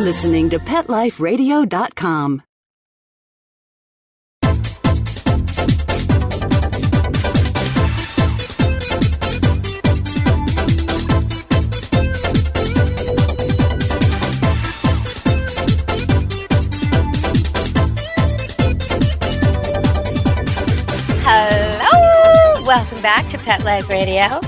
listening to PetLifeRadio.com. Hello! Welcome back to Pet Life Radio.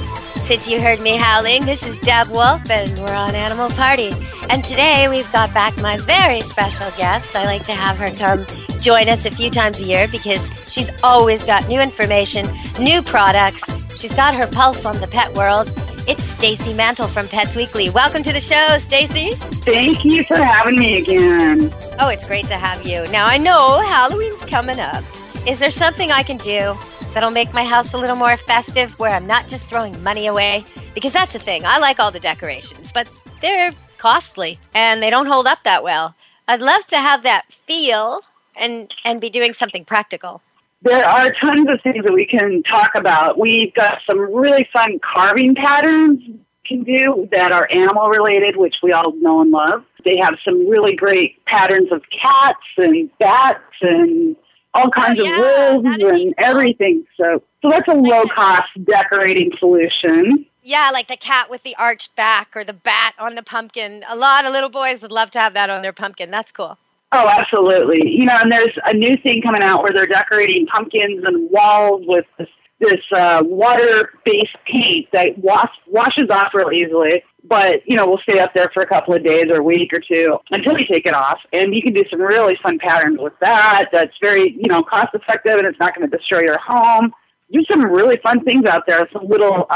Since you heard me howling, this is Deb Wolf, and we're on Animal Party. And today we've got back my very special guest. I like to have her come join us a few times a year because she's always got new information, new products. She's got her pulse on the pet world. It's Stacy Mantle from Pets Weekly. Welcome to the show, Stacy. Thank you for having me again. Oh, it's great to have you. Now, I know Halloween's coming up. Is there something I can do that'll make my house a little more festive where I'm not just throwing money away? Because that's the thing. I like all the decorations, but they're costly and they don't hold up that well. I'd love to have that feel and be doing something practical. There are tons of things that we can talk about. We've got some really fun carving patterns you can do that are animal related, which we all know and love. They have some really great patterns of cats and bats and all kinds of wolves and everything. So that's a low-cost decorating solution. Yeah, like the cat with the arched back or the bat on the pumpkin. A lot of little boys would love to have that on their pumpkin. That's cool. Oh, absolutely. You know, and there's a new thing coming out where they're decorating pumpkins and walls with this water-based paint that washes off real easily. But, you know, we'll stay up there for a couple of days or a week or two until you take it off. And you can do some really fun patterns with that. That's very, you know, cost-effective, and it's not going to destroy your home. There's some really fun things out there. Some little,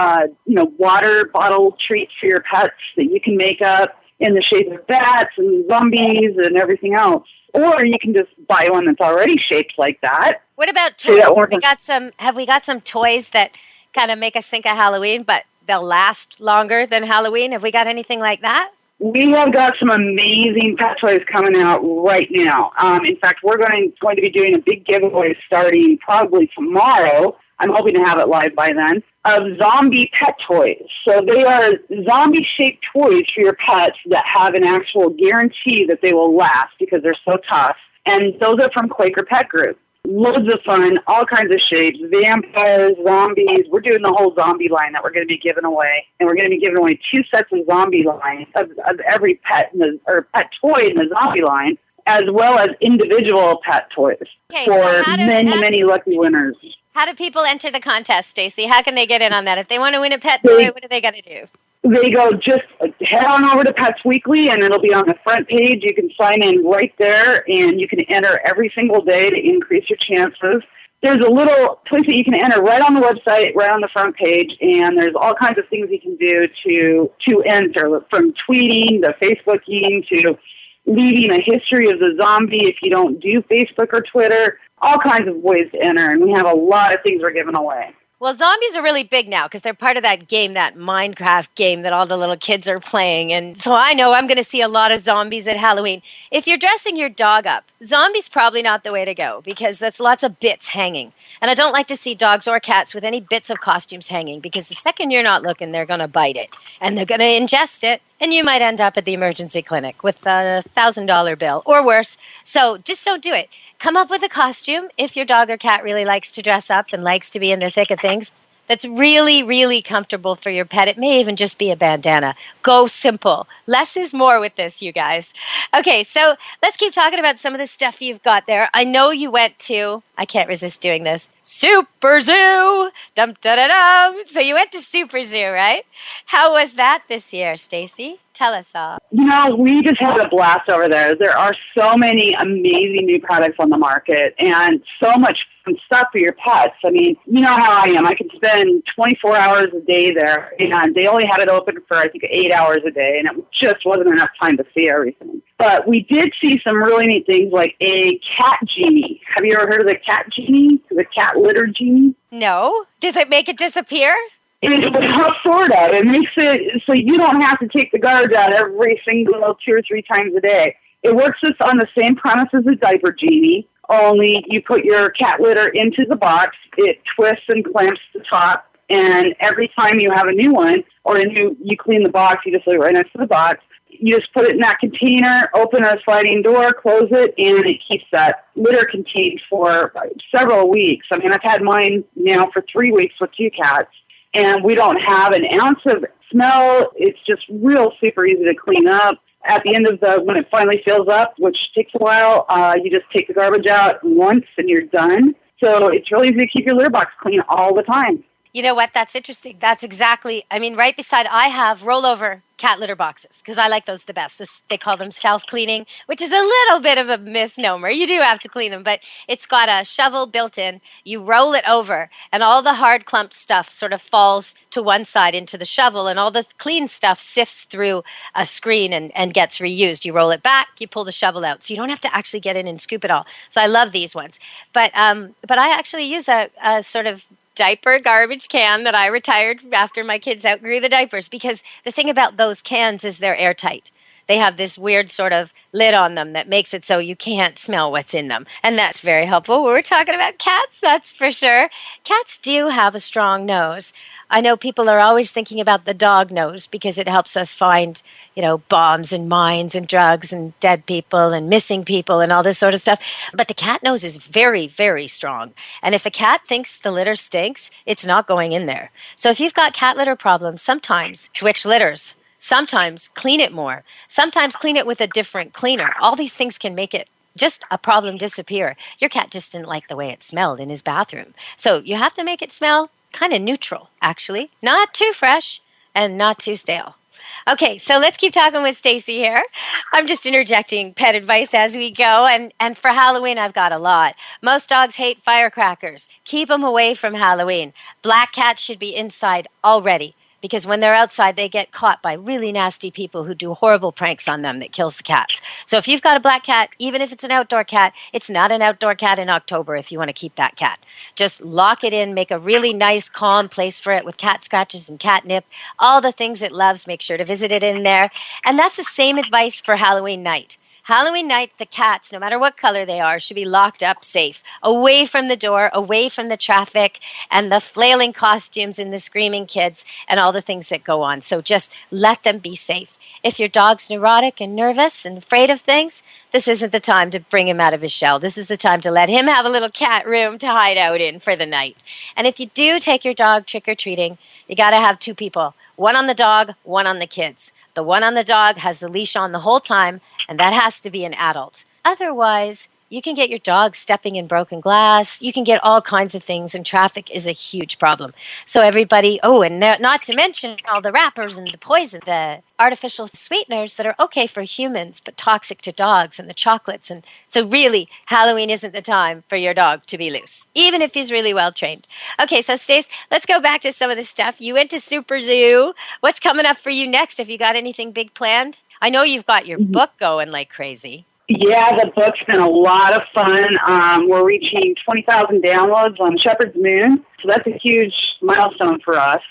water bottle treats for your pets that you can make up in the shape of bats and zombies and everything else. Or you can just buy one that's already shaped like that. What about toys? Have we got some toys that kind of make us think of Halloween, but they'll last longer than Halloween? Have we got anything like that? We have got some amazing pet toys coming out right now. In fact, we're going to be doing a big giveaway starting probably tomorrow. I'm hoping to have it live by then, of zombie pet toys. So they are zombie-shaped toys for your pets that have an actual guarantee that they will last because they're so tough. And those are from Quaker Pet Group. Loads of fun, all kinds of shapes, vampires, zombies. We're doing the whole zombie line that we're going to be giving away. And we're going to be giving away 2 sets of zombie lines of every pet pet toy in the zombie line, as well as individual pet toys for many lucky winners. How do people enter the contest, Stacy? How can they get in on that? If they want to win a pet toy, what do they got to do? They go just head on over to Pets Weekly, and it'll be on the front page. You can sign in right there, and you can enter every single day to increase your chances. There's a little place that you can enter right on the website, right on the front page, and there's all kinds of things you can do to enter, from tweeting to Facebooking to leaving a history of the zombie if you don't do Facebook or Twitter. All kinds of ways to enter, and we have a lot of things we're giving away. Well, zombies are really big now because they're part of that game, that Minecraft game that all the little kids are playing. And so I know I'm going to see a lot of zombies at Halloween. If you're dressing your dog up, zombies probably not the way to go because that's lots of bits hanging. And I don't like to see dogs or cats with any bits of costumes hanging because the second you're not looking, they're going to bite it. And they're going to ingest it. And you might end up at the emergency clinic with a $1,000 bill or worse. So just don't do it. Come up with a costume if your dog or cat really likes to dress up and likes to be in the thick of things. That's really, really comfortable for your pet. It may even just be a bandana. Go simple. Less is more with this, you guys. Okay, so let's keep talking about some of the stuff you've got there. I know you went to, I can't resist doing this, SuperZoo. Dum-da-da-dum. So you went to SuperZoo, right? How was that this year, Stacy? Tell us all. You know, we just had a blast over there. There are so many amazing new products on the market and so much fun stuff for your pets. I mean, you know how I am. I could spend 24 hours a day there, and they only had it open for, I think, 8 hours a day, and it just wasn't enough time to see everything. But we did see some really neat things like a cat genie. Have you ever heard of the cat genie? The cat litter genie? No. Does it make it disappear? Sort of. It makes it so you don't have to take the garbage out every single 2 or 3 times a day. It works just on the same premise as a diaper genie, only you put your cat litter into the box, it twists and clamps the top, and every time you have a new one, or you clean the box, you just leave it right next to the box, You just put it in that container, open a sliding door, close it, and it keeps that litter contained for several weeks. I mean, I've had mine now for 3 weeks with 2 cats, and we don't have an ounce of smell. It's just real super easy to clean up. At the end of when it finally fills up, which takes a while, you just take the garbage out once and you're done. So it's really easy to keep your litter box clean all the time. You know what? That's interesting. That's exactly, I mean, right beside, I have rollover cat litter boxes because I like those the best. They call them self-cleaning, which is a little bit of a misnomer. You do have to clean them, but it's got a shovel built in. You roll it over, and all the hard clumped stuff sort of falls to one side into the shovel, and all this clean stuff sifts through a screen and gets reused. You roll it back, you pull the shovel out, so you don't have to actually get in and scoop it all. So I love these ones. But I actually use a sort of diaper garbage can that I retired after my kids outgrew the diapers, because the thing about those cans is they're airtight. They have this weird sort of lid on them that makes it so you can't smell what's in them. And that's very helpful. We're talking about cats, that's for sure. Cats do have a strong nose. I know people are always thinking about the dog nose because it helps us find, bombs and mines and drugs and dead people and missing people and all this sort of stuff. But the cat nose is very, very strong. And if a cat thinks the litter stinks, it's not going in there. So if you've got cat litter problems, sometimes switch litters. Sometimes clean it more. Sometimes clean it with a different cleaner. All these things can make it just a problem disappear. Your cat just didn't like the way it smelled in his bathroom. So you have to make it smell kind of neutral, actually. Not too fresh and not too stale. Okay, so let's keep talking with Stacy here. I'm just interjecting pet advice as we go, and for Halloween, I've got a lot. Most dogs hate firecrackers. Keep them away from Halloween. Black cats should be inside already, because when they're outside, they get caught by really nasty people who do horrible pranks on them that kills the cats. So if you've got a black cat, even if it's an outdoor cat, it's not an outdoor cat in October if you want to keep that cat. Just lock it in, make a really nice, calm place for it with cat scratches and catnip, all the things it loves, make sure to visit it in there. And that's the same advice for Halloween night. Halloween night, the cats, no matter what color they are, should be locked up safe, away from the door, away from the traffic, and the flailing costumes and the screaming kids and all the things that go on. So just let them be safe. If your dog's neurotic and nervous and afraid of things, this isn't the time to bring him out of his shell. This is the time to let him have a little cat room to hide out in for the night. And if you do take your dog trick-or-treating, you got to have 2 people, one on the dog, one on the kids. The one on the dog has the leash on the whole time, and that has to be an adult. Otherwise, you can get your dog stepping in broken glass. You can get all kinds of things, and traffic is a huge problem. So everybody, and not to mention all the wrappers and the poisons, the artificial sweeteners that are okay for humans but toxic to dogs, and the chocolates. And so really, Halloween isn't the time for your dog to be loose, even if he's really well trained. Okay, so Stace, let's go back to some of the stuff. You went to SuperZoo. What's coming up for you next? Have you got anything big planned? I know you've got your book going like crazy. Yeah, the book's been a lot of fun. We're reaching 20,000 downloads on Shepherd's Moon, so that's a huge milestone for us,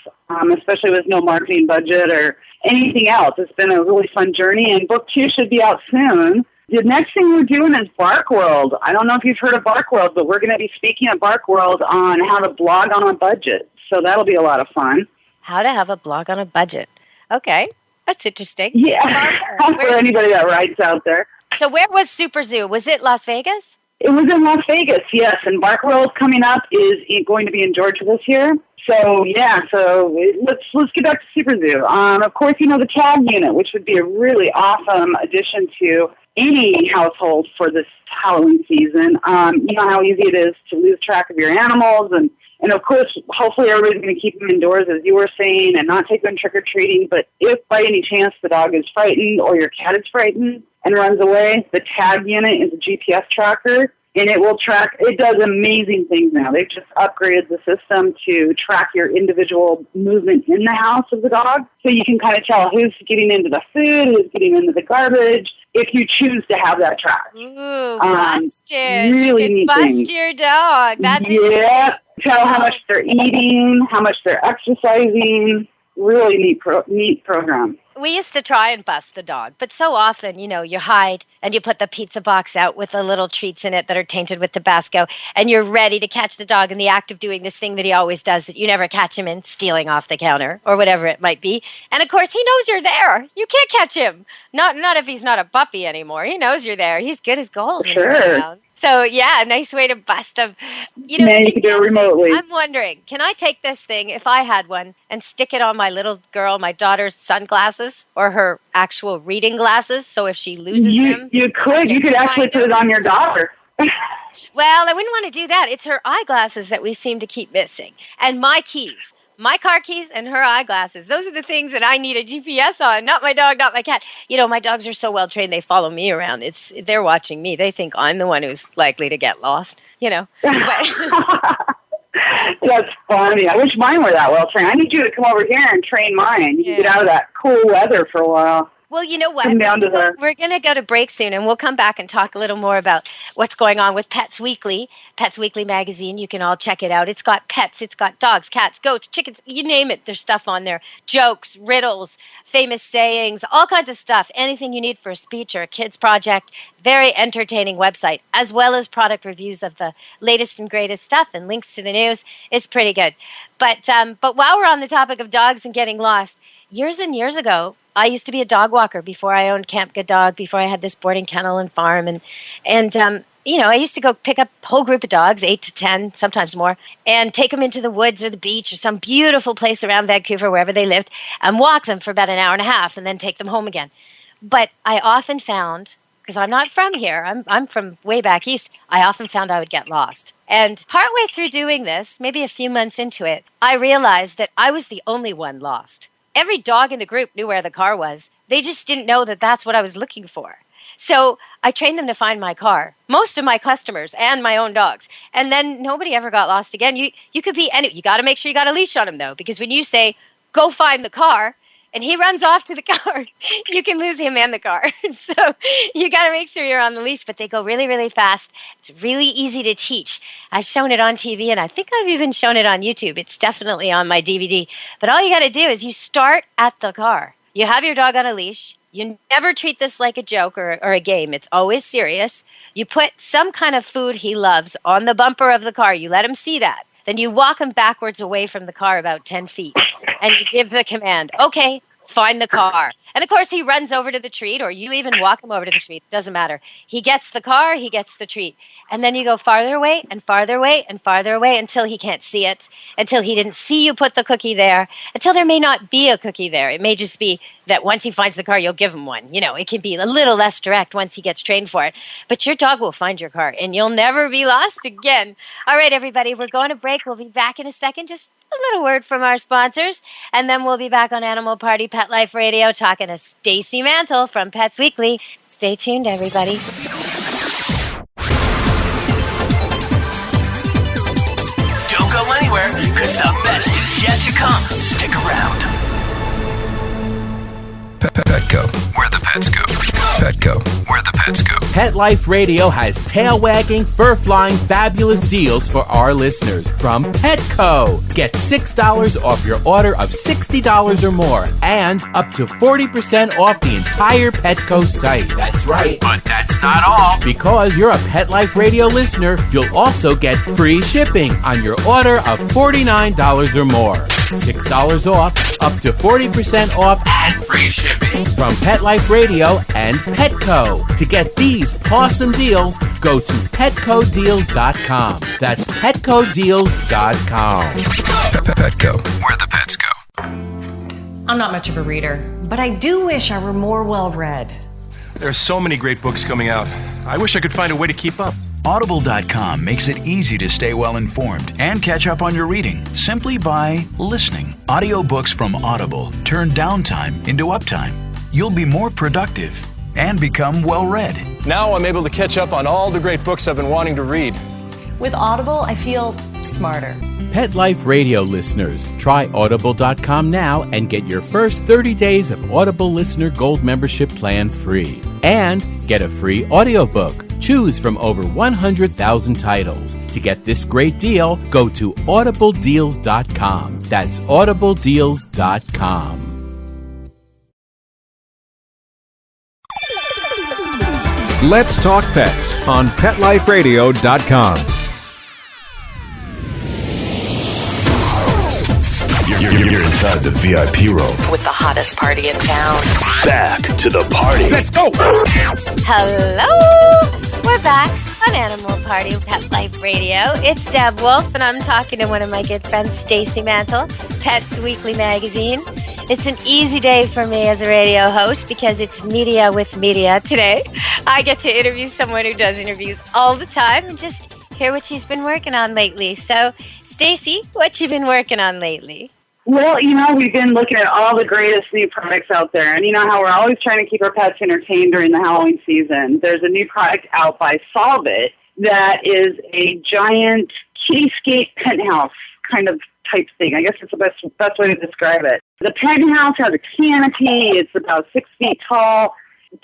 especially with no marketing budget or anything else. It's been a really fun journey, and book 2 should be out soon. The next thing we're doing is Bark World. I don't know if you've heard of Bark World, but we're going to be speaking at Bark World on how to blog on a budget, so that'll be a lot of fun. How to have a blog on a budget. Okay, that's interesting. Yeah, for anybody that writes out there. So where was SuperZoo? Was it Las Vegas? It was in Las Vegas, yes. And Bark World coming up is going to be in Georgia this year. So, let's get back to SuperZoo. Of course, the tag unit, which would be a really awesome addition to any household for this Halloween season. You know how easy it is to lose track of your animals. And of course, hopefully everybody's going to keep them indoors, as you were saying, and not take them trick-or-treating. But if by any chance the dog is frightened or your cat is frightened and runs away, the tag unit is a GPS tracker, and it will track. It does amazing things now. They've just upgraded the system to track your individual movement in the house of the dog, so you can kind of tell who's getting into the food, who's getting into the garbage, if you choose to have that tracked. Ooh, busted. Really you neat can bust things. your dog. That's yeah. Tell how much they're eating, how much they're exercising. Really neat program. we used to try and bust the dog, but so often, you hide and you put the pizza box out with the little treats in it that are tainted with Tabasco, and you're ready to catch the dog in the act of doing this thing that he always does that you never catch him in, stealing off the counter or whatever it might be. And of course, he knows you're there. You can't catch him. Not if he's not a puppy anymore. He knows you're there. He's good as gold. Sure. So, yeah, a nice way to bust them. Now you can do it remotely. I'm wondering, can I take this thing, if I had one, and stick it on my little girl, my daughter's sunglasses, or her actual reading glasses, so if she loses them... You could. You could actually put it on your daughter. Well, I wouldn't want to do that. It's her eyeglasses that we seem to keep missing. And my keys. My car keys and her eyeglasses. Those are the things that I need a GPS on, not my dog, not my cat. My dogs are so well trained, they follow me around. They're watching me. They think I'm the one who's likely to get lost, But That's funny. I wish mine were that well trained. I need you to come over here and train mine. You can get out of that cool weather for a while. Well, you know what? We're going to go to break soon, and we'll come back and talk a little more about what's going on with Pets Weekly. Pets Weekly magazine, you can all check it out. It's got pets, it's got dogs, cats, goats, chickens, you name it. There's stuff on there. Jokes, riddles, famous sayings, all kinds of stuff. Anything you need for a speech or a kid's project. Very entertaining website, as well as product reviews of the latest and greatest stuff and links to the news. It's pretty good. But while we're on the topic of dogs and getting lost, years and years ago, I used to be a dog walker before I owned Camp Good Dog, before I had this boarding kennel and farm. And I used to go pick up a whole group of dogs, 8 to 10, sometimes more, and take them into the woods or the beach or some beautiful place around Vancouver, wherever they lived, and walk them for about an hour and a half and then take them home again. But I often found, because I'm not from here, I'm from way back east, I often found I would get lost. And partway through doing this, maybe a few months into it, I realized that I was the only one lost. Every dog in the group knew where the car was. They just didn't know that that's what I was looking for. So I trained them to find my car, most of my customers and my own dogs. And then nobody ever got lost again. You could be you got to make sure you got a leash on him, though, because when you say, go find the car, and he runs off to the car, you can lose him and the car. So you got to make sure you're on the leash, but they go really, really fast. It's really easy to teach. I've shown it on TV, and I think I've even shown it on YouTube. It's definitely on my DVD. But all you got to do is you start at the car. You have your dog on a leash. You never treat this like a joke or a game. It's always serious. You put some kind of food he loves on the bumper of the car. You let him see that. Then you walk him backwards away from the car about 10 feet. And you give the command, okay, find the car. And, of course, he runs over to the treat, or you even walk him over to the treat. Doesn't matter. He gets the car, he gets the treat. And then you go farther away and farther away and farther away until he can't see it, until he didn't see you put the cookie there, until there may not be a cookie there. It may just be that once he finds the car, you'll give him one. It can be a little less direct once he gets trained for it. But your dog will find your car, and you'll never be lost again. All right, everybody, we're going to break. We'll be back in a second. Just a little word from our sponsors, and then we'll be back on Animal Party Pet Life Radio talking to Stacy Mantle from Pets Weekly. Stay tuned, everybody. Don't go anywhere, because the best is yet to come. Stick around. Petco, where the pets go. Petco, where the pets go. Pet Life Radio has tail-wagging, fur-flying, fabulous deals for our listeners from Petco. Get $6 off your order of $60 or more, and up to 40% off the entire Petco site. That's right. But that's not all. Because you're a Pet Life Radio listener, you'll also get free shipping on your order of $49 or more. $6 off, up to 40% off, and free shipping from Pet Life Radio and Petco. To get these awesome deals, go to petcodeals.com. That's petcodeals.com. Petco, where the pets go. I'm not much of a reader, but I do wish I were more well-read. There are so many great books coming out. I wish I could find a way to keep up. Audible.com makes it easy to stay well-informed and catch up on your reading simply by listening. Audiobooks from Audible turn downtime into uptime. You'll be more productive and become well-read. Now I'm able to catch up on all the great books I've been wanting to read. With Audible, I feel smarter. Pet Life Radio listeners, try Audible.com now and get your first 30 days of Audible Listener Gold membership plan free. And get a free audiobook. Choose from over 100,000 titles. To get this great deal, go to audibledeals.com. That's audibledeals.com. Let's Talk Pets on PetLifeRadio.com. You're inside the VIP room with the hottest party in town. Back to the party. Let's go! Hello! We're back on Animal Party Pet Life Radio. It's Deb Wolf, and I'm talking to one of my good friends, Stacy Mantle, Pets Weekly Magazine. It's an easy day for me as a radio host because it's media with media today. I get to interview someone who does interviews all the time and just hear what she's been working on lately. So, Stacy, what you been working on lately? Well, we've been looking at all the greatest new products out there. And you know how we're always trying to keep our pets entertained during the Halloween season. There's a new product out by Solve It that is a giant kittyscape penthouse kind of type thing. I guess it's the best way to describe it. The penthouse has a canopy. It's about 6 feet tall.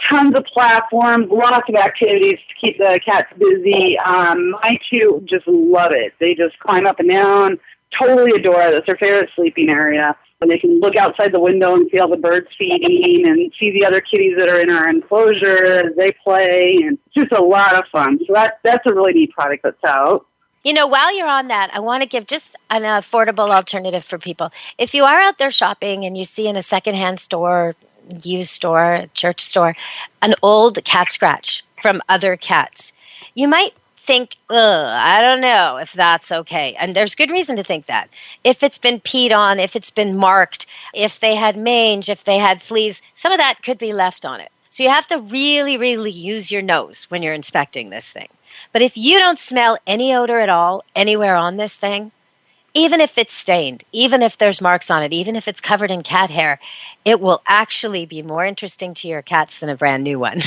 Tons of platforms, lots of activities to keep the cats busy. My two just love it. They just climb up and down. Totally adore it. It's their favorite sleeping area. And they can look outside the window and see all the birds feeding and see the other kitties that are in our enclosure as they play. And it's just a lot of fun. So that's a really neat product that's out. While you're on that, I want to give just an affordable alternative for people. If you are out there shopping and you see in a secondhand store, used store, church store, an old cat scratch from other cats, you might think, I don't know if that's okay. And there's good reason to think that. If it's been peed on, if it's been marked, if they had mange, if they had fleas, some of that could be left on it. So you have to really, really use your nose when you're inspecting this thing. But if you don't smell any odor at all anywhere on this thing, even if it's stained, even if there's marks on it, even if it's covered in cat hair, it will actually be more interesting to your cats than a brand new one.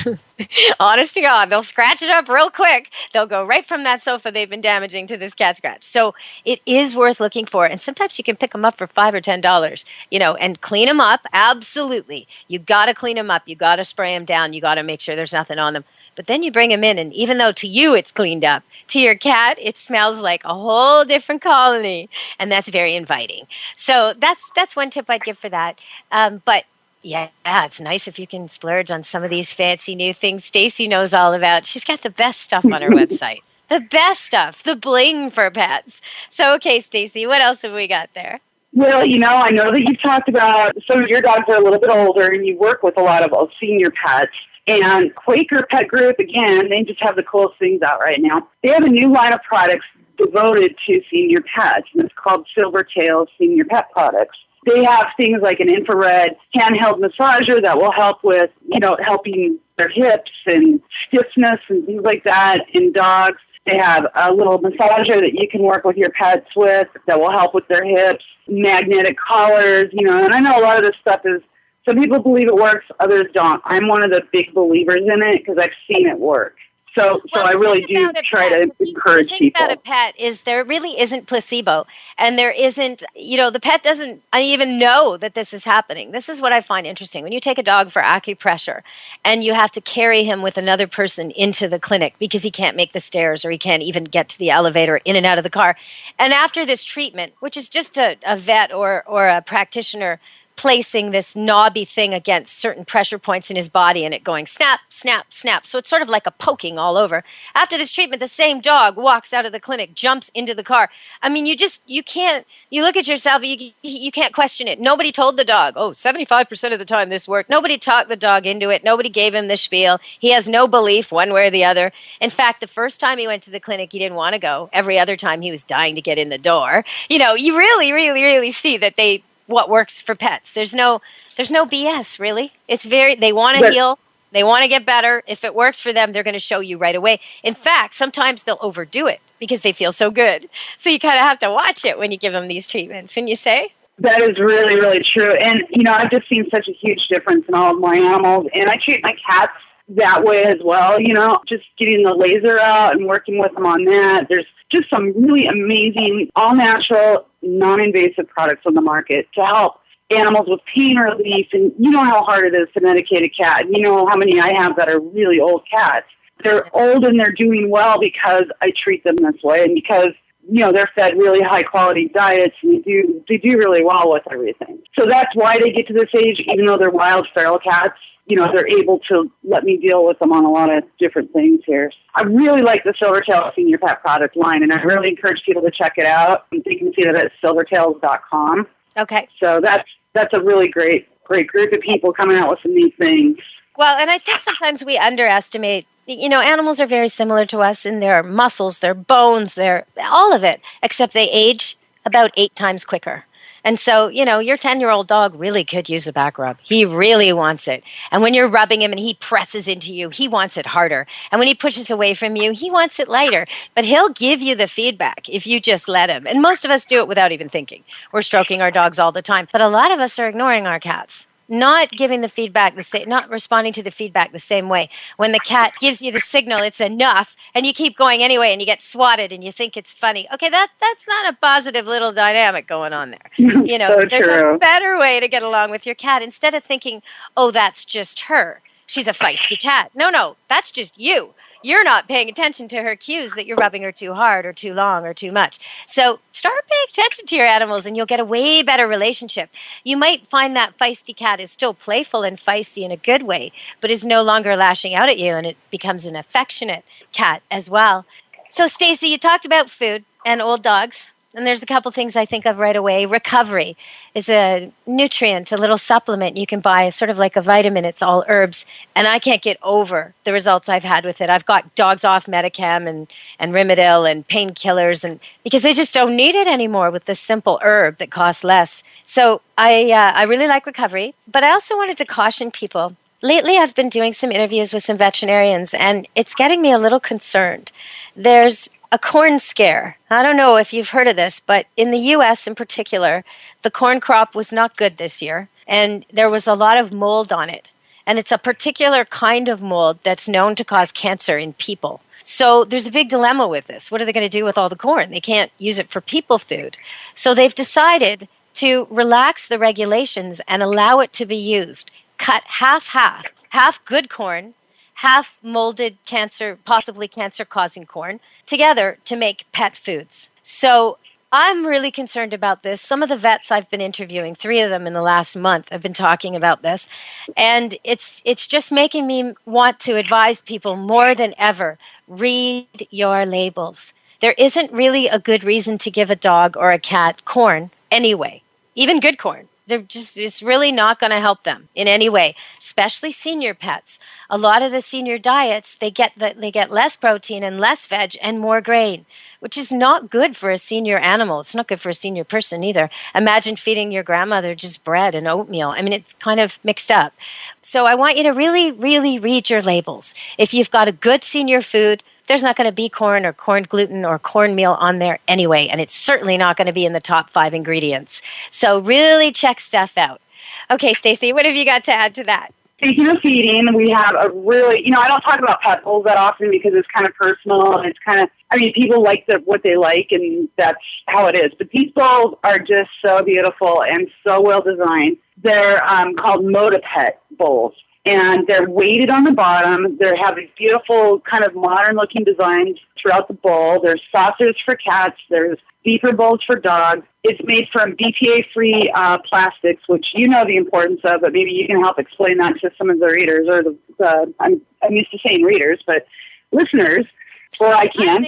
Honest to God, they'll scratch it up real quick. They'll go right from that sofa they've been damaging to this cat scratch. So it is worth looking for. And sometimes you can pick them up for $5 or $10, and clean them up. Absolutely. You got to clean them up. You got to spray them down. You got to make sure there's nothing on them. But then you bring them in, and even though to you it's cleaned up, to your cat it smells like a whole different colony, and that's very inviting. So that's one tip I'd give for that. But yeah, it's nice if you can splurge on some of these fancy new things Stacy knows all about. She's got the best stuff on her website. The best stuff, the bling for pets. So, okay, Stacy, what else have we got there? Well, I know that you've talked about some of your dogs are a little bit older, and you work with a lot of senior pets. And Quaker Pet Group, again, they just have the coolest things out right now. They have a new line of products devoted to senior pets, and it's called Silvertail Senior Pet Products. They have things like an infrared handheld massager that will help with, helping their hips and stiffness and things like that in dogs. They have a little massager that you can work with your pets with that will help with their hips, magnetic collars, and I know a lot of this stuff is, some people believe it works, others don't. I'm one of the big believers in it because I've seen it work. So I really do try to encourage people. The thing about a pet is there really isn't placebo, and there isn't, the pet doesn't even know that this is happening. This is what I find interesting. When you take a dog for acupressure and you have to carry him with another person into the clinic because he can't make the stairs or he can't even get to the elevator in and out of the car. And after this treatment, which is just a vet or a practitioner placing this knobby thing against certain pressure points in his body and it going snap, snap, snap. So it's sort of like a poking all over. After this treatment, the same dog walks out of the clinic, jumps into the car. I mean, you look at yourself, you can't question it. Nobody told the dog, 75% of the time this worked. Nobody talked the dog into it. Nobody gave him the spiel. He has no belief one way or the other. In fact, the first time he went to the clinic, he didn't want to go. Every other time he was dying to get in the door. You really, really, really see that what works for pets. There's no BS, really. They want to heal. They want to get better. If it works for them, they're going to show you right away. In fact, sometimes they'll overdo it because they feel so good. So you kind of have to watch it when you give them these treatments, wouldn't you say? That is really, really true. And, I've just seen such a huge difference in all of my animals. And I treat my cats that way as well, just getting the laser out and working with them on that. There's just some really amazing, all-natural, non-invasive products on the market to help animals with pain relief. And you know how hard it is to medicate a cat. You know how many I have that are really old cats. They're old and they're doing well because I treat them this way and because, they're fed really high-quality diets and they do really well with everything. So that's why they get to this age, even though they're wild feral cats. they're able to let me deal with them on a lot of different things here. I really like the Silvertail Senior Pet product line, and I really encourage people to check it out. You can see that at silvertails.com. Okay. So that's a really great group of people coming out with some neat things. Well, and I think sometimes we underestimate, animals are very similar to us in their muscles, their bones, their all of it, except they age about 8 times quicker. And so, your 10-year-old dog really could use a back rub. He really wants it. And when you're rubbing him and he presses into you, he wants it harder. And when he pushes away from you, he wants it lighter. But he'll give you the feedback if you just let him. And most of us do it without even thinking. We're stroking our dogs all the time. But a lot of us are ignoring our cats. Not giving the feedback not responding to the feedback the same way. When the cat gives you the signal, it's enough, and you keep going anyway, and you get swatted, and you think it's funny. Okay, that's not a positive little dynamic going on there. So there's true. a better way to get along with your cat. Instead of thinking, oh, that's just her. She's a feisty cat. No, that's just you. You're not paying attention to her cues that you're rubbing her too hard or too long or too much. So start paying attention to your animals and you'll get a way better relationship. You might find that feisty cat is still playful and feisty in a good way, but is no longer lashing out at you, and it becomes an affectionate cat as well. So Stacy, you talked about food and old dogs. And there's a couple things I think of right away. Recovery is a nutrient, a little supplement you can buy, sort of like a vitamin. It's all herbs. And I can't get over the results I've had with it. I've got dogs off Medicam and Rimadyl and painkillers, and because they just don't need it anymore with this simple herb that costs less. So I really like Recovery. But I also wanted to caution people. Lately, I've been doing some interviews with some veterinarians, and it's getting me a little concerned. There's a corn scare. I don't know if you've heard of this, but in the U.S. in particular, the corn crop was not good this year, and there was a lot of mold on it. And it's a particular kind of mold that's known to cause cancer in people. So there's a big dilemma with this. What are they going to do with all the corn? They can't use it for people food. So they've decided to relax the regulations and allow it to be used. Cut half good corn, half molded possibly cancer-causing corn, together to make pet foods. So I'm really concerned about this. Some of the vets I've been interviewing, 3 of them in the last month, have been talking about this. And it's just making me want to advise people more than ever, read your labels. There isn't really a good reason to give a dog or a cat corn anyway, even good corn. It's really not going to help them in any way, especially senior pets. A lot of the senior diets, they get less protein and less veg and more grain, which is not good for a senior animal. It's not good for a senior person either. Imagine feeding your grandmother just bread and oatmeal. I mean, it's kind of mixed up. So I want you to really, really read your labels. If you've got a good senior food, there's not going to be corn or corn gluten or cornmeal on there anyway, and it's certainly not going to be in the top 5 ingredients. So really check stuff out. Okay, Stacy, what have you got to add to that? Speaking of feeding, we have a really, I don't talk about pet bowls that often because it's kind of personal and it's kind of, people like what they like and that's how it is. But these bowls are just so beautiful and so well designed. They're called Modapet bowls. And they're weighted on the bottom. They have these beautiful kind of modern-looking designs throughout the bowl. There's saucers for cats. There's beeper bowls for dogs. It's made from BPA-free plastics, which you know the importance of, but maybe you can help explain that to some of the readers, or I'm used to saying readers, but listeners. Or I can.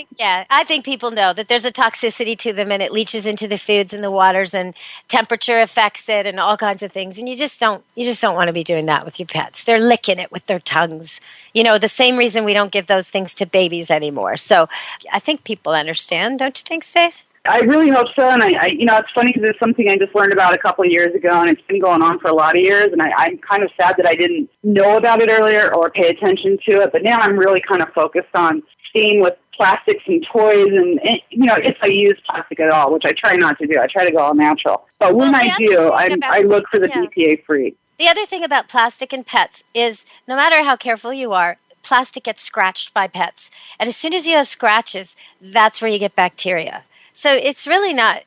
I think people know that there's a toxicity to them and it leaches into the foods and the waters and temperature affects it and all kinds of things. And you just don't want to be doing that with your pets. They're licking it with their tongues. The same reason we don't give those things to babies anymore. So I think people understand, don't you think, Stacey? I really hope so. And it's funny because it's something I just learned about a couple of years ago and it's been going on for a lot of years. And I'm kind of sad that I didn't know about it earlier or pay attention to it. But now I'm really kind of focused on staying with plastics and toys and if I use plastic at all, which I try not to do. I try to go all natural. But when I do, I look for the BPA-free. The other thing about plastic and pets is no matter how careful you are, plastic gets scratched by pets. And as soon as you have scratches, that's where you get bacteria. So it's really not,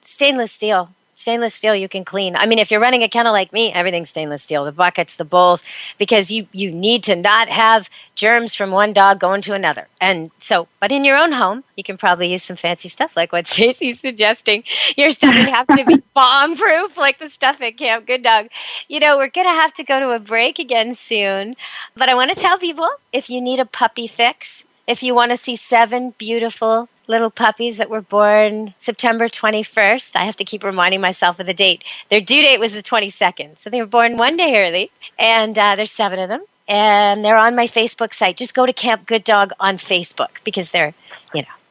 stainless steel Stainless steel you can clean. I mean, if you're running a kennel like me, everything's stainless steel. The buckets, the bowls, because you need to not have germs from one dog going to another. And so, but in your own home, you can probably use some fancy stuff like what Stacey's suggesting. Yours doesn't have to be bomb-proof like the stuff at Camp Good Dog. You know, we're going to have to go to a break again soon. But I want to tell people, if you need a puppy fix, if you want to see 7 beautiful little puppies that were born September 21st. I have to keep reminding myself of the date. Their due date was the 22nd. So they were born one day early. And there's 7 of them. And they're on my Facebook site. Just go to Camp Good Dog on Facebook because they're,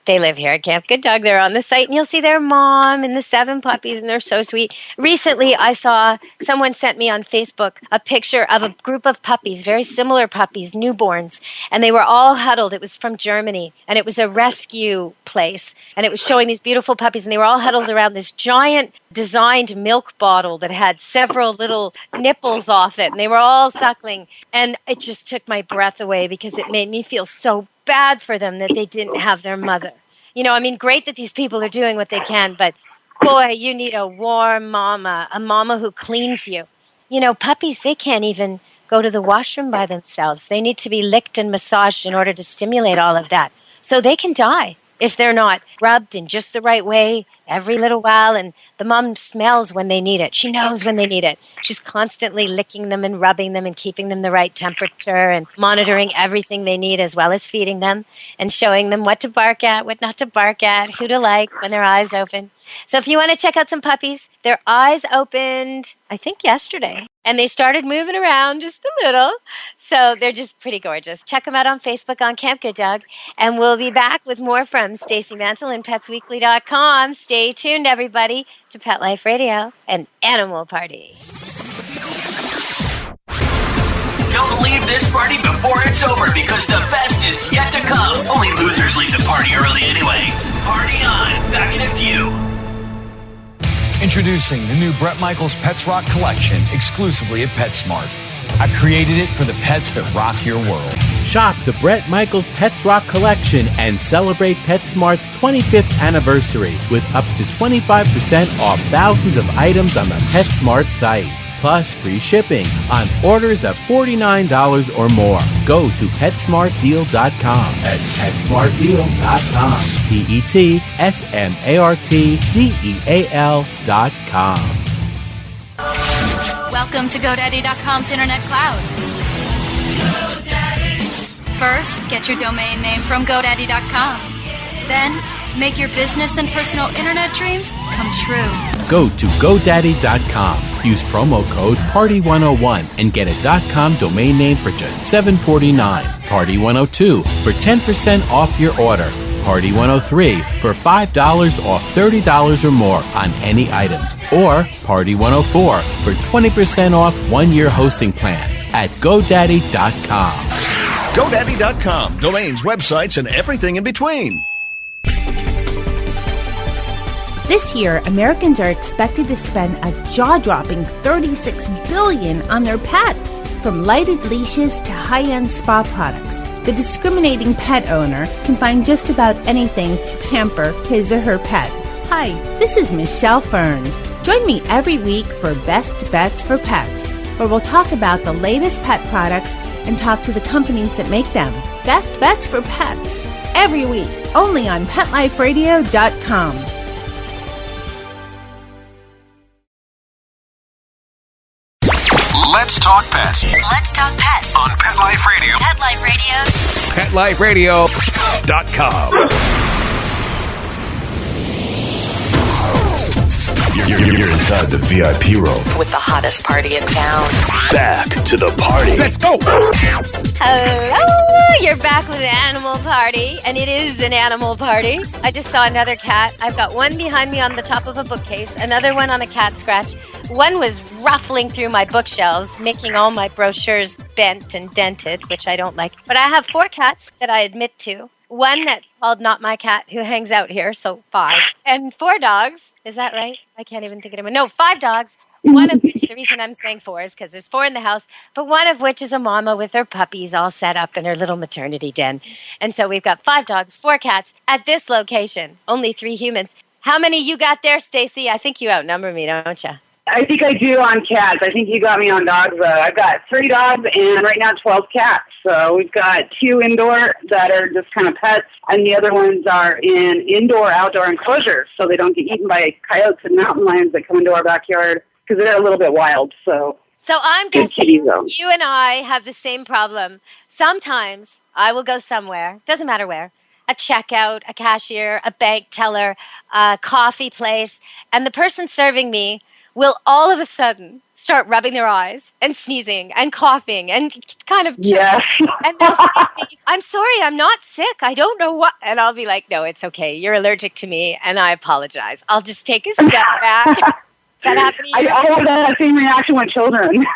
they live here at Camp Good Dog. They're on the site, and you'll see their mom and the 7 puppies, and they're so sweet. Recently, I saw someone sent me on Facebook a picture of a group of puppies, very similar puppies, newborns, and they were all huddled. It was from Germany, and it was a rescue place, and it was showing these beautiful puppies, and they were all huddled around this giant designed milk bottle that had several little nipples off it, and they were all suckling, and it just took my breath away because it made me feel so bad for them that they didn't have their mother. Great that these people are doing what they can, but boy, you need a warm mama, a mama who cleans you. Puppies, they can't even go to the washroom by themselves. They need to be licked and massaged in order to stimulate all of that. So they can die if they're not rubbed in just the right way every little while. And the mom smells when they need it. She knows when they need it. She's constantly licking them and rubbing them and keeping them the right temperature and monitoring everything they need, as well as feeding them and showing them what to bark at, what not to bark at, who to like when their eyes open. So if you want to check out some puppies, their eyes opened, I think, yesterday. And they started moving around just a little. So they're just pretty gorgeous. Check them out on Facebook on Camp Good Dog. And we'll be back with more from Stacey Mantle and PetsWeekly.com. Stay tuned, everybody, to Pet Life Radio and Animal Party. Don't leave this party before it's over because the best is yet to come. Only losers leave the party early anyway. Party on. Back in a few. Introducing the new Bret Michaels Pets Rock collection exclusively at PetSmart. I created it for the pets that rock your world. Shop the Bret Michaels Pets Rock collection and celebrate PetSmart's 25th anniversary with up to 25% off thousands of items on the PetSmart site. Plus free shipping on orders of $49 or more. Go to PetSmartDeal.com. That's PetSmartDeal.com. PetSmartDeal.com. Welcome to GoDaddy.com's Internet Cloud. First, get your domain name from GoDaddy.com. Then, make your business and personal internet dreams come true. Go to GoDaddy.com. Use promo code PARTY101 and get a .com domain name for just $7.49. Party102 for 10% off your order. Party103 for $5 off $30 or more on any items. Or Party104 for 20% off 1-year hosting plans at GoDaddy.com. GoDaddy.com. Domains, websites, and everything in between. This year, Americans are expected to spend a jaw-dropping $36 billion on their pets. From lighted leashes to high-end spa products, the discriminating pet owner can find just about anything to pamper his or her pet. Hi, this is Michelle Fern. Join me every week for Best Bets for Pets, where we'll talk about the latest pet products and talk to the companies that make them. Best Bets for Pets, every week, only on PetLifeRadio.com. Let's talk pets. Let's talk pets On Pet Life Radio. Pet Life Radio. PetLifeRadio.com. You're inside the VIP room. with the hottest party in town. Back to the party. Let's go. Hello! You're back with Animal Party, and it is an animal party. I just saw another cat. I've got one behind me on the top of a bookcase, another one on a cat scratch. One was ruffling through my bookshelves, making all my brochures bent and dented, which I don't like. But I have 4 cats that I admit to. One that's called Not My Cat, who hangs out here, so 5. And 4 dogs. Is that right? I can't even think of it. No, 5 dogs. One of which, the reason I'm saying 4 is because there's 4 in the house, but one of which is a mama with her puppies all set up in her little maternity den. And so we've got 5 dogs, 4 cats at this location, only 3 humans. How many you got there, Stacy? I think you outnumber me, don't you? I think I do on cats. I think you got me on dogs. I've got 3 dogs and right now 12 cats. So we've got 2 indoor that are just kind of pets, and the other ones are in indoor-outdoor enclosures so they don't get eaten by coyotes and mountain lions that come into our backyard because they're a little bit wild. So I'm guessing you and I have the same problem. Sometimes I will go somewhere, doesn't matter where, a checkout, a cashier, a bank teller, a coffee place, and the person serving me will all of a sudden start rubbing their eyes and sneezing and coughing and kind of and they'll say to me, I'm sorry, I'm not sick. I don't know what. And I'll be like, no, it's okay. You're allergic to me, and I apologize. I'll just take a step back. That happened to you? I have that same reaction with children.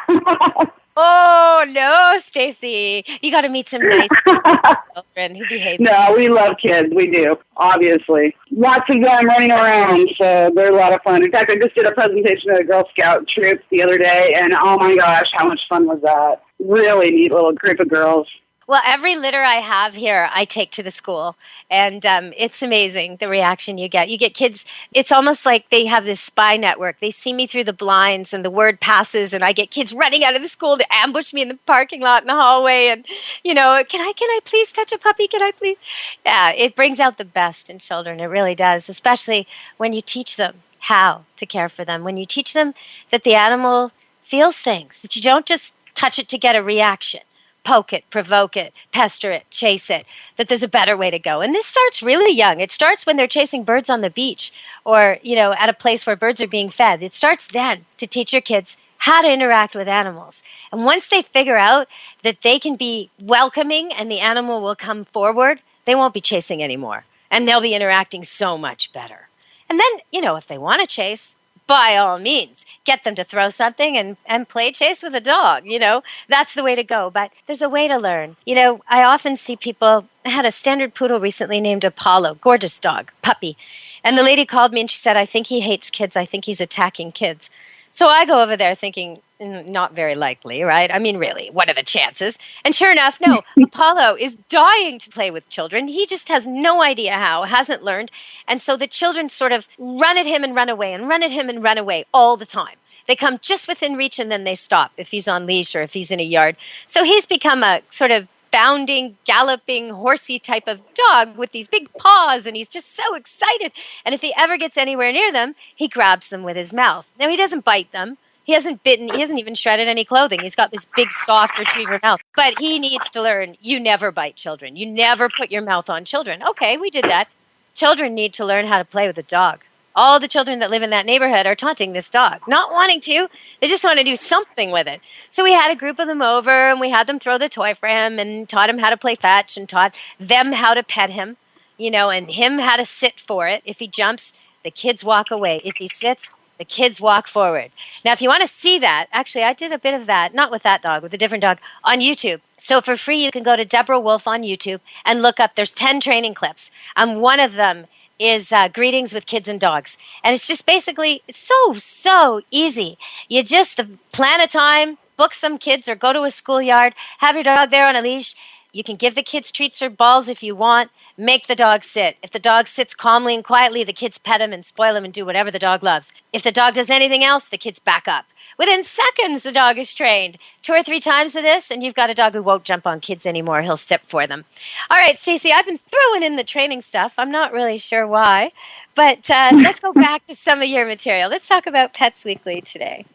Oh, no, Stacy. You got to meet some nice children who behave. No, we love kids. We do, obviously. Lots of them running around, so they're a lot of fun. In fact, I just did a presentation at a Girl Scout troop the other day, and oh my gosh, how much fun was that? Really neat little group of girls. Well, every litter I have here, I take to the school, and it's amazing the reaction you get. You get kids, it's almost like they have this spy network. They see me through the blinds, and the word passes, and I get kids running out of the school to ambush me in the parking lot in the hallway, and, you know, can I please touch a puppy? Can I please? Yeah, it brings out the best in children. It really does, especially when you teach them how to care for them, when you teach them that the animal feels things, that you don't just touch it to get a reaction. Poke it, provoke it, pester it, chase it, that there's a better way to go. And this starts really young. It starts when they're chasing birds on the beach or, you know, at a place where birds are being fed. It starts then to teach your kids how to interact with animals. And once they figure out that they can be welcoming and the animal will come forward, they won't be chasing anymore. And they'll be interacting so much better. And then, you know, if they want to chase, by all means, get them to throw something and play chase with a dog, you know. That's the way to go. But there's a way to learn. You know, I often see people, I had a standard poodle recently named Apollo, gorgeous dog, puppy. And the lady called me and she said, I think he hates kids. I think he's attacking kids. So I go over there thinking, not very likely, right? I mean, really, what are the chances? And sure enough, no, Apollo is dying to play with children. He just has no idea how, hasn't learned. And so the children sort of run at him and run away and run at him and run away all the time. They come just within reach and then they stop if he's on leash or if he's in a yard. So he's become a sort of bounding, galloping, horsey type of dog with these big paws, and he's just so excited. And if he ever gets anywhere near them, he grabs them with his mouth. Now, he doesn't bite them. He hasn't bitten. He hasn't even shredded any clothing. He's got this big, soft retriever mouth. But he needs to learn, you never bite children. You never put your mouth on children. Okay, we did that. Children need to learn how to play with a dog. All the children that live in that neighborhood are taunting this dog, not wanting to. They just want to do something with it. So we had a group of them over, and we had them throw the toy for him and taught him how to play fetch and taught them how to pet him, you know, and him how to sit for it. If he jumps, the kids walk away. If he sits, the kids walk forward. Now, if you want to see that, actually, I did a bit of that, not with that dog, with a different dog, on YouTube. So for free, you can go to Deborah Wolf on YouTube and look up, there's 10 training clips. One of them is greetings with kids and dogs. And it's just basically, it's so easy. You just plan a time, book some kids or go to a schoolyard, have your dog there on a leash. You can give the kids treats or balls if you want. Make the dog sit. If the dog sits calmly and quietly, the kids pet him and spoil him and do whatever the dog loves. If the dog does anything else, the kids back up. Within seconds, the dog is trained. 2 or 3 times of this, and you've got a dog who won't jump on kids anymore. He'll sit for them. All right, Stacey, I've been throwing in the training stuff. I'm not really sure why. But let's go back to some of your material. Let's talk about Pets Weekly today.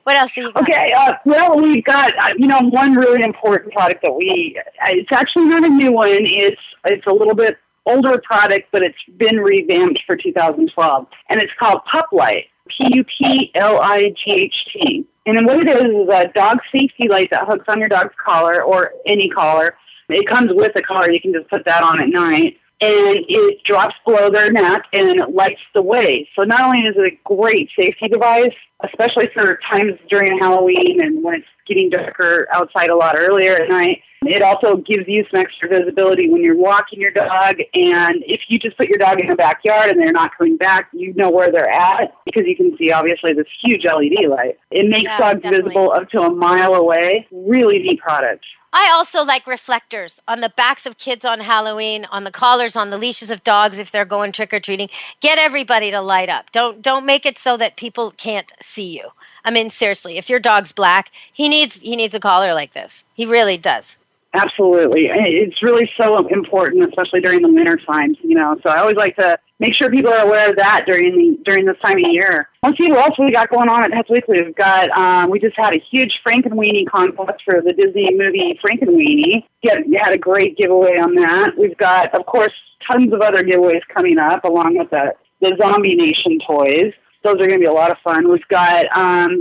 What else have you got? Okay, well, we've got, one really important product that it's actually not a new one. It's a little bit older product, but it's been revamped for 2012. And it's called Pup Light. Puplight. And then what it is a dog safety light that hooks on your dog's collar or any collar. It comes with a collar. You can just put that on at night. And it drops below their neck and it lights the way. So not only is it a great safety device, especially for times during Halloween and when it's getting darker outside a lot earlier at night, it also gives you some extra visibility when you're walking your dog. And if you just put your dog in the backyard and they're not coming back, you know where they're at because you can see, obviously, this huge LED light. It makes dogs visible up to a mile away. Really neat product. I also like reflectors on the backs of kids on Halloween, on the collars, on the leashes of dogs if they're going trick-or-treating. Get everybody to light up. Don't make it so that people can't see you. I mean, seriously, if your dog's black, he needs a collar like this. He really does. Absolutely. It's really so important, especially during the winter times, So I always like to make sure people are aware of that during this time of year. Let's see what else we got going on at Pets Weekly. We've got, we just had a huge Frankenweenie contest for the Disney movie Frankenweenie. Had a great giveaway on that. We've got, of course, tons of other giveaways coming up, along with the Zombie Nation toys. Those are going to be a lot of fun. We've got,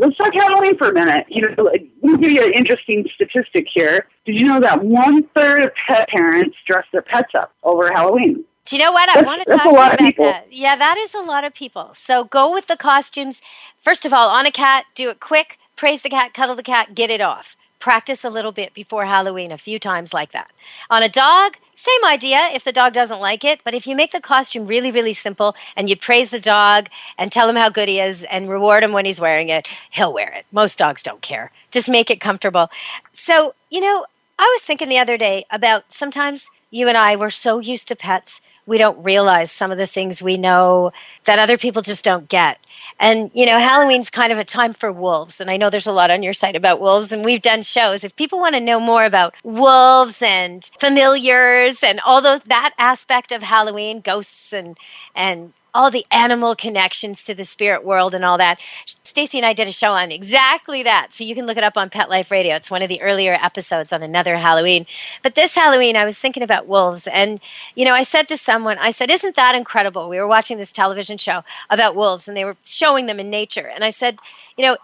let's talk Halloween for a minute. Let me give you an interesting statistic here. Did you know that 1/3 of pet parents dress their pets up over Halloween? Do you know what? I want to talk to you about that. Yeah, that is a lot of people. So go with the costumes. First of all, on a cat, do it quick. Praise the cat, cuddle the cat, get it off. Practice a little bit before Halloween, a few times like that. On a dog, same idea if the dog doesn't like it, but if you make the costume really, really simple and you praise the dog and tell him how good he is and reward him when he's wearing it, he'll wear it. Most dogs don't care. Just make it comfortable. So, I was thinking the other day about sometimes you and I, we're so used to pets, we don't realize some of the things we know that other people just don't get. And, Halloween's kind of a time for wolves. And I know there's a lot on your site about wolves, and we've done shows. If people want to know more about wolves and familiars and all that aspect of Halloween, ghosts and all the animal connections to the spirit world and all that, Stacy and I did a show on exactly that. So you can look it up on Pet Life Radio. It's one of the earlier episodes on another Halloween. But this Halloween, I was thinking about wolves. And, I said to someone, isn't that incredible? We were watching this television show about wolves, and they were showing them in nature. And I said,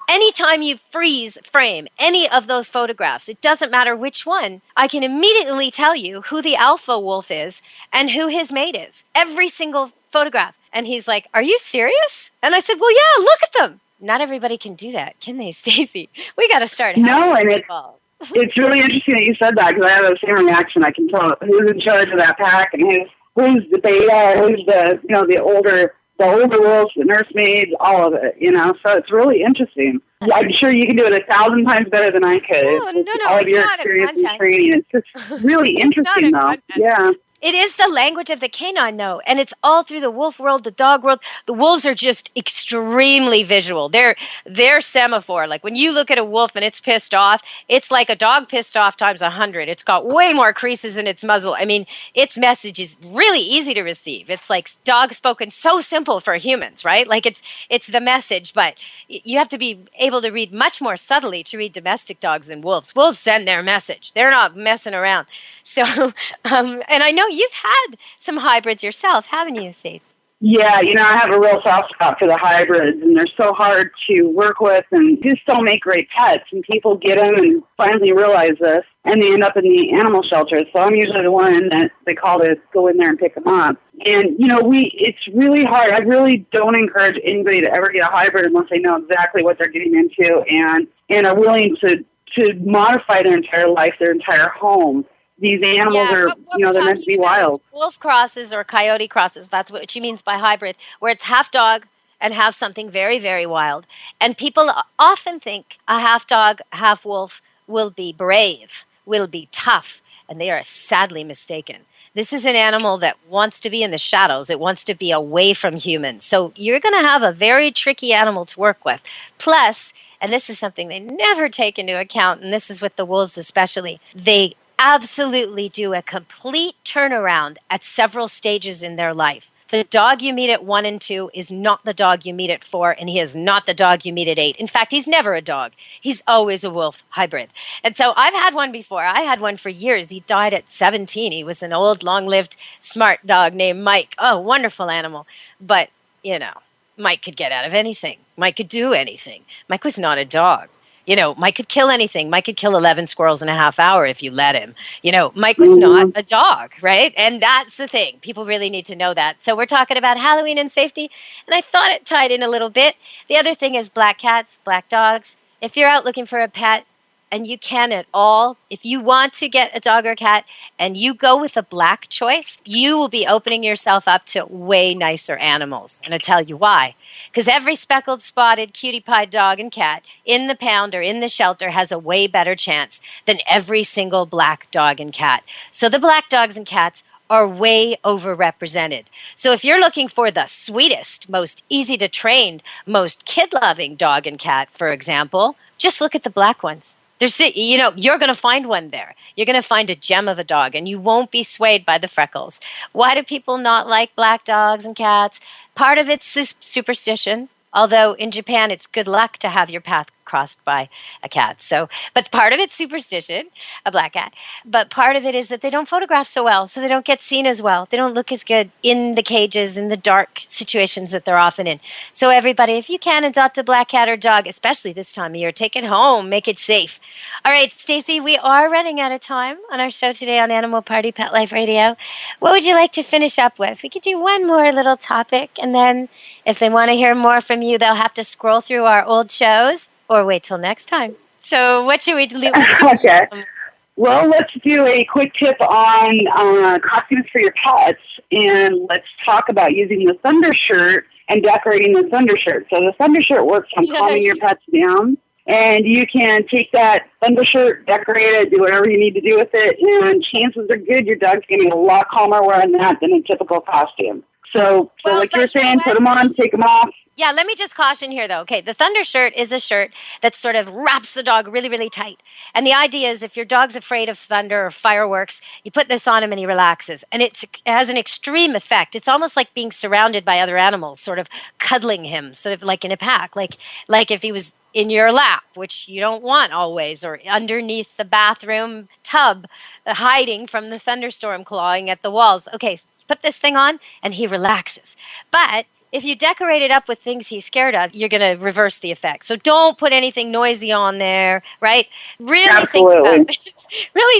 anytime you freeze frame any of those photographs, it doesn't matter which one, I can immediately tell you who the alpha wolf is and who his mate is. Every single photograph. And he's like, "Are you serious?" And I said, "Well, yeah, look at them." Not everybody can do that, can they, Stacey? We got to start. No, and it's really interesting that you said that, because I have the same reaction. I can tell who's in charge of that pack and who's the beta, who's the older wolves, the nursemaids, all of it. So it's really interesting. I'm sure you can do it 1,000 times better than I could. No, all of your experience and training. It's just really interesting, though. Yeah. It is the language of the canine, though, and it's all through the wolf world, the dog world. The wolves are just extremely visual. They're semaphore. Like when you look at a wolf and it's pissed off, it's like a dog pissed off times 100. It's got way more creases in its muzzle. I mean, its message is really easy to receive. It's like dog spoken, so simple for humans, right? Like it's the message, but you have to be able to read much more subtly to read domestic dogs than wolves. Wolves send their message. They're not messing around. So, and I know you've had some hybrids yourself, haven't you, Stacey? Yeah, I have a real soft spot for the hybrids, and they're so hard to work with and just don't make great pets. And people get them and finally realize this, and they end up in the animal shelters. So I'm usually the one that they call to go in there and pick them up. And, it's really hard. I really don't encourage anybody to ever get a hybrid unless they know exactly what they're getting into and are willing to modify their entire life, their entire home. These animals are, they're meant to be wild. Wolf crosses or coyote crosses, that's what she means by hybrid, where it's half dog and half something very, very wild. And people often think a half dog, half wolf will be brave, will be tough, and they are sadly mistaken. This is an animal that wants to be in the shadows. It wants to be away from humans. So you're going to have a very tricky animal to work with. Plus, and this is something they never take into account, and this is with the wolves especially, they absolutely do a complete turnaround at several stages in their life. The dog you meet at 1 and 2 is not the dog you meet at 4, and he is not the dog you meet at 8. In fact, he's never a dog. He's always a wolf hybrid. And so I've had one before. I had one for years. He died at 17. He was an old, long-lived, smart dog named Mike. Oh, wonderful animal. But, Mike could get out of anything. Mike could do anything. Mike was not a dog. Mike could kill anything. Mike could kill 11 squirrels in a half hour if you let him. Mike was not a dog, right? And that's the thing. People really need to know that. So we're talking about Halloween and safety, and I thought it tied in a little bit. The other thing is black cats, black dogs. If you're out looking for a pet, and you can at all, if you want to get a dog or a cat and you go with a black choice, you will be opening yourself up to way nicer animals. And I'll tell you why. Because every speckled, spotted, cutie pie dog and cat in the pound or in the shelter has a way better chance than every single black dog and cat. So the black dogs and cats are way overrepresented. So if you're looking for the sweetest, most easy to train, most kid-loving dog and cat, for example, just look at the black ones. There's, you're going to find one there. You're going to find a gem of a dog, and you won't be swayed by the freckles. Why do people not like black dogs and cats? Part of it's superstition, although in Japan it's good luck to have your path crossed by a cat. So, but part of it's superstition, a black cat. But part of it is that they don't photograph so well, so they don't get seen as well. They don't look as good in the cages, in the dark situations that they're often in. So everybody, if you can adopt a black cat or dog, especially this time of year, take it home, make it safe. All right, Stacy, we are running out of time on our show today on Animal Party Pet Life Radio. What would you like to finish up with? We could do one more little topic, and then if they want to hear more from you, they'll have to scroll through our old shows or wait till next time. So what should we do? Okay. Well, let's do a quick tip on costumes for your pets, and let's talk about using the Thunder Shirt and decorating the Thunder Shirt. So the Thunder Shirt works on calming your pets down, and you can take that Thunder Shirt, decorate it, do whatever you need to do with it, and chances are good your dog's going to be a lot calmer wearing that than a typical costume. So like you're saying, put them on, take them off. Yeah, let me just caution here, though. Okay, the Thunder Shirt is a shirt that sort of wraps the dog really, really tight. And the idea is if your dog's afraid of thunder or fireworks, you put this on him and he relaxes. And it has an extreme effect. It's almost like being surrounded by other animals, sort of cuddling him, sort of like in a pack, like if he was in your lap, which you don't want always, or underneath the bathroom tub, hiding from the thunderstorm clawing at the walls. Okay, put this thing on and he relaxes. But if you decorate it up with things he's scared of, you're going to reverse the effect. So don't put anything noisy on there, right? Really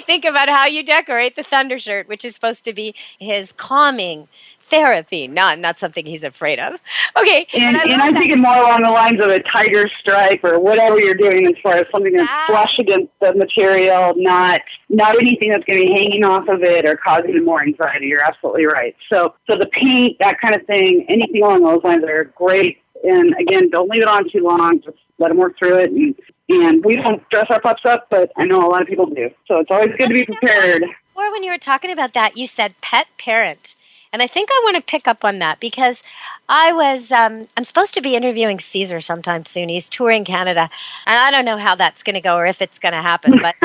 think about how you decorate the Thunder Shirt, which is supposed to be his calming therapy, not something he's afraid of. Okay. And I'm thinking more along the lines of a tiger stripe or whatever you're doing as far as something that's flush against the material, not anything that's going to be hanging off of it or causing him more anxiety. You're absolutely right. So the paint, that kind of thing, anything along those lines are great. And again, don't leave it on too long. Just let them work through it. And we don't dress our pups up, but I know a lot of people do. So it's always good to be prepared. Or when you were talking about that, you said pet parent. And I think I want to pick up on that because I'm supposed to be interviewing Caesar sometime soon. He's touring Canada. And I don't know how that's going to go or if it's going to happen, but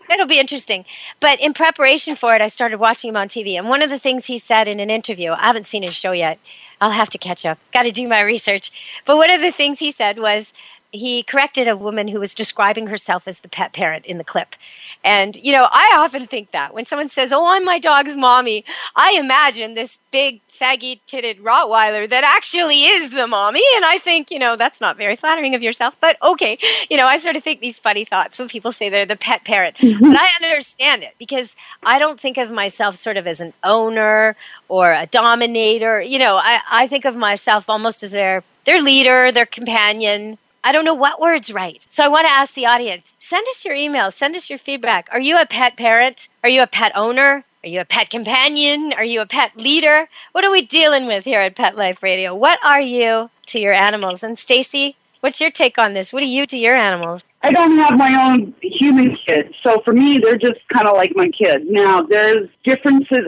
it'll be interesting. But in preparation for it, I started watching him on TV. And one of the things he said in an interview, I haven't seen his show yet. I'll have to catch up. Got to do my research. But one of the things he said was, he corrected a woman who was describing herself as the pet parent in the clip. And, I often think that when someone says, oh, I'm my dog's mommy, I imagine this big, saggy-titted Rottweiler that actually is the mommy. And I think, that's not very flattering of yourself. But okay, I sort of think these funny thoughts when people say they're the pet parent. But I understand it because I don't think of myself sort of as an owner or a dominator. I think of myself almost as their leader, their companion. I don't know what word's right. So I want to ask the audience, send us your email, send us your feedback. Are you a pet parent? Are you a pet owner? Are you a pet companion? Are you a pet leader? What are we dealing with here at Pet Life Radio? What are you to your animals? And Stacy, what's your take on this? What are you to your animals? I don't have my own human kids. So for me, they're just kind of like my kids. Now, there's differences.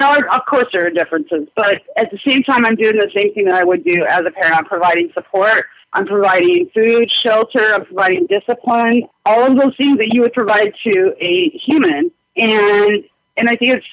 Of course there are differences. But at the same time, I'm doing the same thing that I would do as a parent. I'm providing support. I'm providing food, shelter, I'm providing discipline, all of those things that you would provide to a human. And I think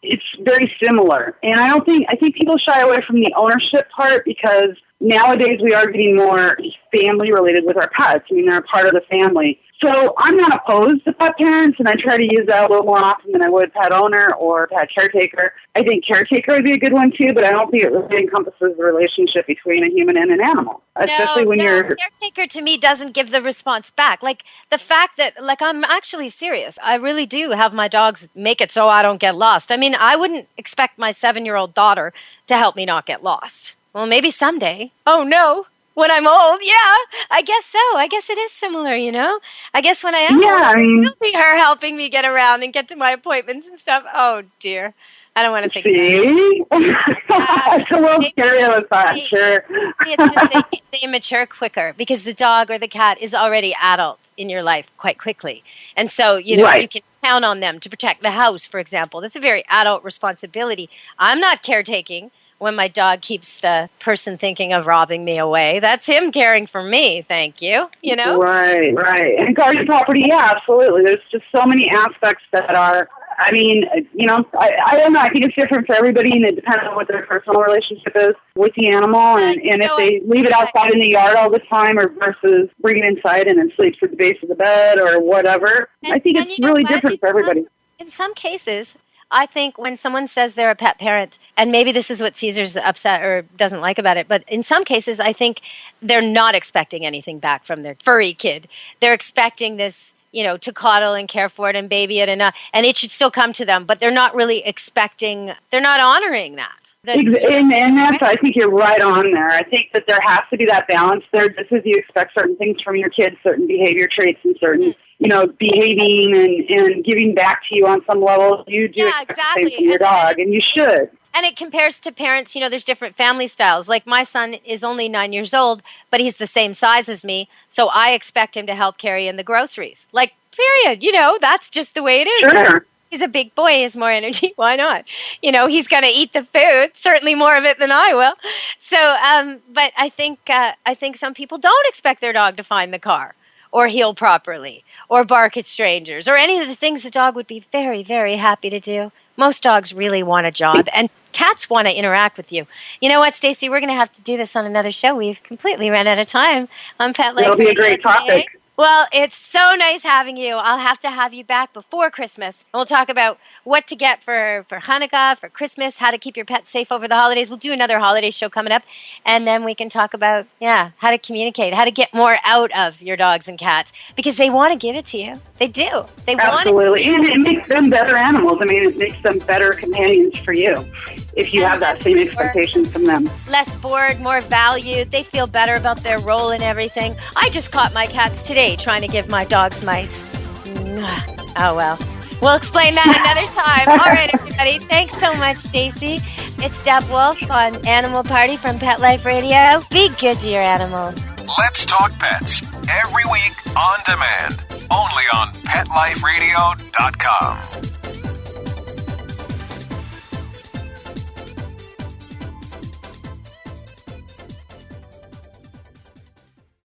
it's very similar. And I think people shy away from the ownership part because nowadays we are getting more family related with our pets. I mean, they're a part of the family. So I'm not opposed to pet parents, and I try to use that a little more often than I would pet owner or pet caretaker. I think caretaker would be a good one too, but I don't think it really encompasses the relationship between a human and an animal, especially when you're... Caretaker to me doesn't give the response back. Like the fact that, I'm actually serious. I really do have my dogs make it so I don't get lost. I mean, I wouldn't expect my 7-year-old daughter to help me not get lost. Well, maybe someday. Oh, no. When I'm old, yeah, I guess so. I guess it is similar, I guess when I am old, I'll see her helping me get around and get to my appointments and stuff. Oh, dear. I don't want to think about it. It's a little scary of a thought, sure. It's just they mature quicker because the dog or the cat is already adult in your life quite quickly. And so, you can count on them to protect the house, for example. That's a very adult responsibility. I'm not caretaking when my dog keeps the person thinking of robbing me away. That's him caring for me, thank you, Right. And guarding property, yeah, absolutely. There's just so many aspects that are, I don't know. I think it's different for everybody, and it depends on what their personal relationship is with the animal, and if they leave it outside in the yard all the time or versus bring it inside and then sleeps at the base of the bed or whatever. I think it's really different for everybody. In some cases, I think when someone says they're a pet parent, and maybe this is what Caesar's upset or doesn't like about it, but in some cases, I think they're not expecting anything back from their furry kid. They're expecting this, to coddle and care for it and baby it, and it should still come to them, but they're not really expecting, they're not honoring that. And that's, I think you're right on there. I think that there has to be that balance there, just as you expect certain things from your kids, certain behavior traits and certain, behaving and giving back to you on some level. You do expect the same from your dog, and you should. And it compares to parents, there's different family styles. Like my son is only 9 years old, but he's the same size as me, so I expect him to help carry in the groceries. Like, period. That's just the way it is. Sure. He's a big boy, he has more energy. Why not? He's going to eat the food, certainly more of it than I will. So, but I think some people don't expect their dog to find the car or heel properly or bark at strangers or any of the things the dog would be very, very happy to do. Most dogs really want a job, and cats want to interact with you. You know what, Stacey? We're going to have to do this on another show. We've completely run out of time on Pet Life. It'll be a great topic. Well, it's so nice having you. I'll have to have you back before Christmas. And we'll talk about what to get for Hanukkah, for Christmas, how to keep your pets safe over the holidays. We'll do another holiday show coming up. And then we can talk about, how to communicate, how to get more out of your dogs and cats. Because they want to give it to you. They do. They want it. Absolutely. And it makes them better animals. I mean, it makes them better companions for you if you have that same expectation from them. Less bored, more valued. They feel better about their role in everything. I just caught my cats today trying to give my dogs mice. Oh, well. We'll explain that another time. All right, everybody. Thanks so much, Stacey. It's Deb Wolf on Animal Party from Pet Life Radio. Be good to your animals. Let's Talk Pets. Every week on demand. Only on PetLifeRadio.com.